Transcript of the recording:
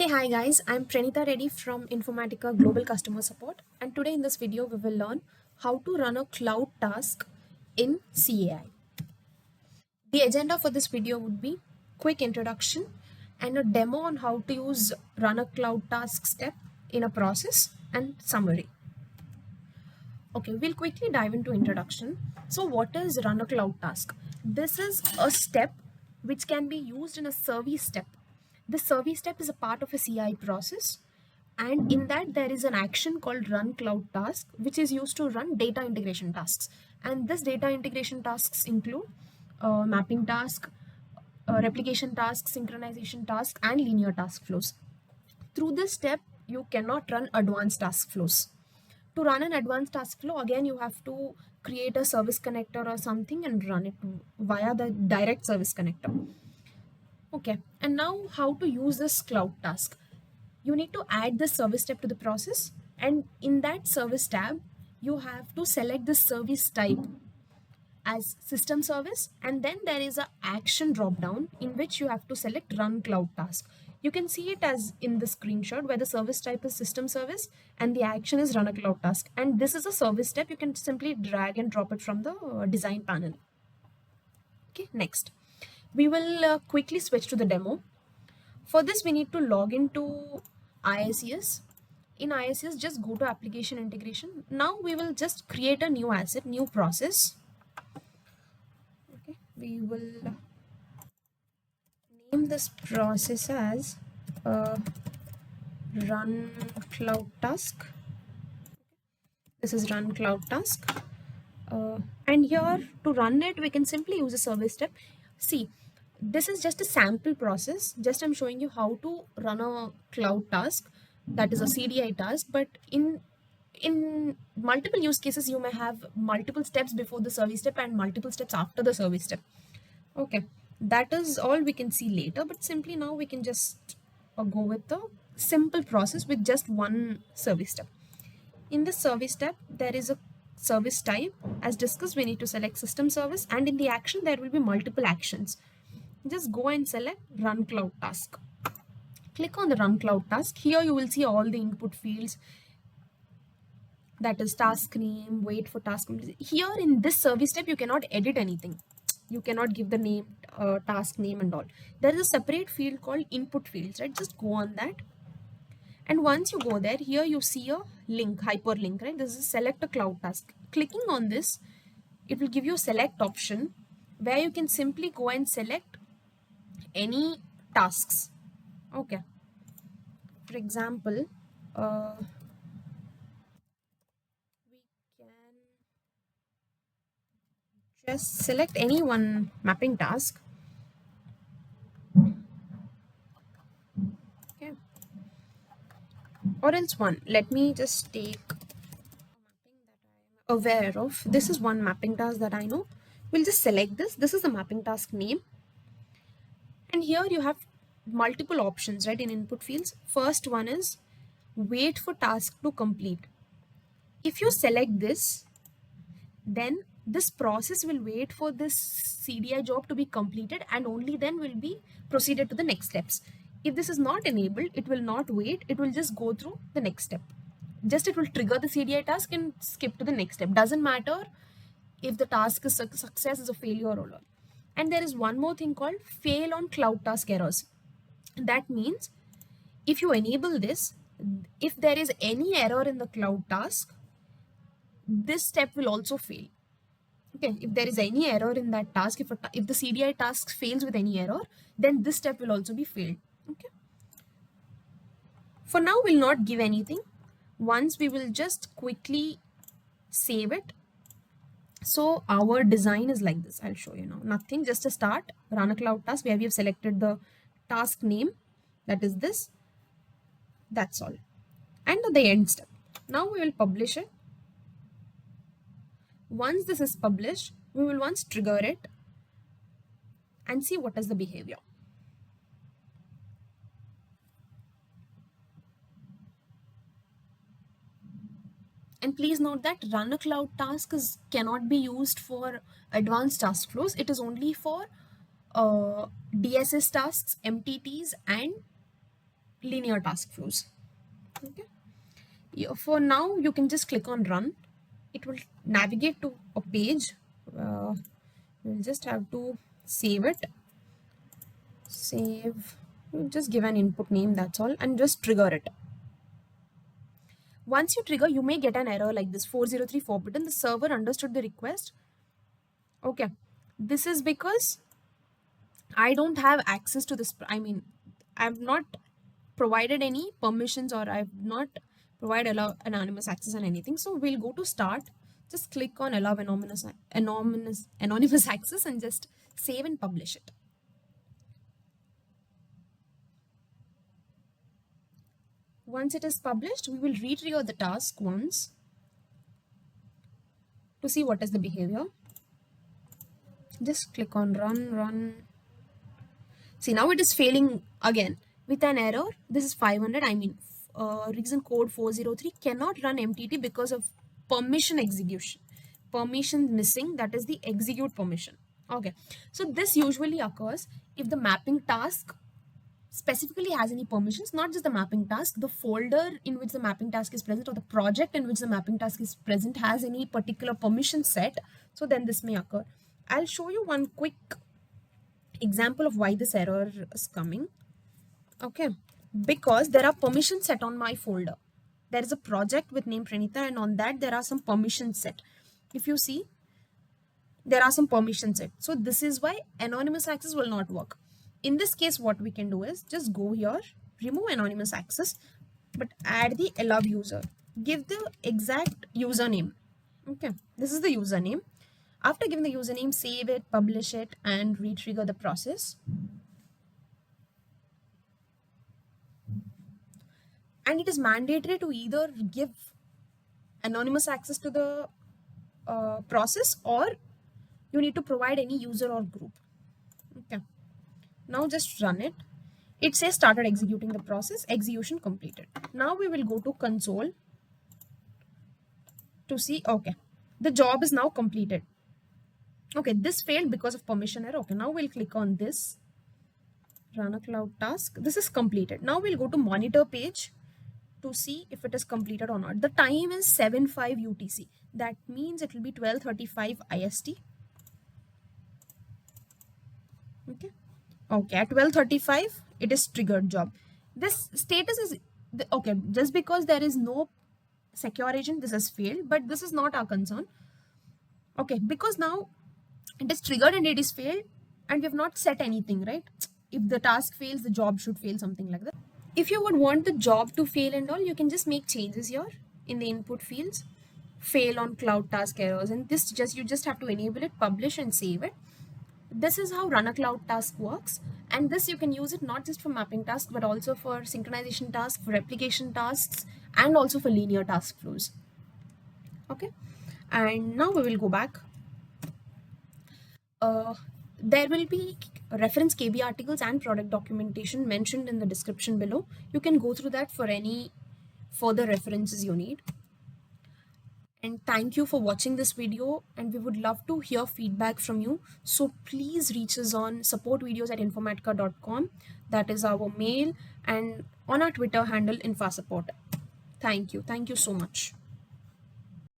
Hey, hi guys, I'm Pranita Reddy from Informatica Global Customer Support, and today in this video we will learn how to run a cloud task in CAI. The agenda for this video would be quick introduction and a demo on how to use run a cloud task step in a process and summary. Okay, we'll quickly dive into introduction. So what is run a cloud task? This is a step which can be used in a service step. The service step is a part of a CI process, and in that there is an action called run cloud task which is used to run data integration tasks. And this data integration tasks include mapping task, replication task, synchronization task, and linear task flows. Through this step, you cannot run advanced task flows. To run an advanced task flow, again, you have to create a service connector or something and run it via the direct service connector. Okay, and now how to use this cloud task. You need to add the service step to the process, and in that service tab, you have to select the service type as system service, and then there is a action drop down in which you have to select run cloud task. You can see it as in the screenshot where the service type is system service and the action is run a cloud task, and this is a service step. You can simply drag and drop it from the design panel. Okay, next we will quickly switch to the demo. For this we need to log into IICS. In IICS, just go to application integration. Now we will just create a new asset, new process. Okay, we will name this process as run cloud task. This is run cloud task. And here to run it, we can simply use a service step. See, this is just a sample process. Just I'm showing you how to run a cloud task, that is a CDI task. But in multiple use cases, you may have multiple steps before the service step and multiple steps after the service step. Okay, that is all we can see later, but simply now we can just go with the simple process with just one service step. In this service step, there is a service type. As discussed, we need to select system service, and in the action, there will be multiple actions. Just go and select run cloud task. Click on the run cloud task. Here you will see all the input fields, that is task name, wait for task. Here in this service step, you cannot edit anything. You cannot give the name, task name and all. There is a separate field called input fields, right? Just go on that. And once you go there, here you see a link, hyperlink, right? This is select a cloud task. Clicking on this, it will give you a select option where you can simply go and select any tasks. Okay. For example, we can just select any one mapping task. Okay. Or else one. Let me just take a mapping that I am aware of. This is one mapping task that I know. We'll just select this. This is the mapping task name. And here you have multiple options, right, in input fields. First one is wait for task to complete. If you select this, then this process will wait for this CDI job to be completed, and only then will be proceeded to the next steps. If this is not enabled, it will not wait. It will just go through the next step. Just it will trigger the CDI task and skip to the next step. Doesn't matter if the task is success, is a failure or not. And there is one more thing called fail on cloud task errors. That means if you enable this, if there is any error in the cloud task, this step will also fail. Okay, if there is any error in that task, if the CDI task fails with any error, then this step will also be failed. Okay. For now, we'll not give anything. Once we will just quickly save it. So our design is like this. I'll show you now. Nothing, just a start, run a cloud task where we have selected the task name, that is this. That's all. And the end step. Now we will publish it. Once this is published, we will once trigger it and see what is the behavior. And please note that run a cloud task cannot be used for advanced task flows. It is only for DSS tasks, MTTs, and linear task flows. Okay. For now, you can just click on run. It will navigate to a page. You'll just have to save it. Save. You just give an input name, that's all, and just trigger it. Once you trigger, you may get an error like this: 403 forbidden. The server understood the request. Okay. This is because I don't have access to this. I mean, I've not provided any permissions, or I've not provided allow anonymous access and anything. So we'll go to start. Just click on allow anonymous access and just save and publish it. Once it is published, we will retrigger the task once to see what is the behavior. Just click on run. See, now it is failing again with an error. This is 500. I mean, reason code 403 cannot run MTT because of permission execution. Permission missing, that is the execute permission. Okay, so this usually occurs if the mapping task specifically has any permissions, not just the mapping task, the folder in which the mapping task is present or the project in which the mapping task is present has any particular permission set. So then this may occur. I'll show you one quick example of why this error is coming. Okay, because there are permissions set on my folder. There is a project with name Pranita, and on that there are some permissions set. If you see, there are some permissions set. So this is why anonymous access will not work. In this case, what we can do is just go here, remove anonymous access, but add the allow user. Give the exact username. Okay, this is the username. After giving the username, save it, publish it, and retrigger the process. And it is mandatory to either give anonymous access to the process, or you need to provide any user or group. Okay. Now just run it. It says started executing the process, execution completed. Now we will go to console to see, okay, the job is now completed. Okay, this failed because of permission error. Okay, now we'll click on this, run a cloud task. This is completed. Now we'll go to monitor page to see if it is completed or not. The time is 7:05 UTC. That means it will be 12:35 IST. Okay. Okay, at 12:35 it is triggered job. This status is okay, just because there is no secure agent, this has failed, but this is not our concern. Okay, because now it is triggered and it is failed, and we have not set anything, right? If the task fails, the job should fail, something like that. If you would want the job to fail and all, you can just make changes here in the input fields. Fail on cloud task errors, and this you just have to enable it, publish, and save it. This is how run a cloud task works, and this you can use it not just for mapping tasks but also for synchronization tasks, for replication tasks, and also for linear task flows. Okay, and now we will go back. There will be reference KB articles and product documentation mentioned in the description below. You can go through that for any further references you need. And thank you for watching this video, and we would love to hear feedback from you. So please reach us on supportvideos@informatica.com. That is our mail, and on our Twitter handle, InfaSupport. Thank you. Thank you so much.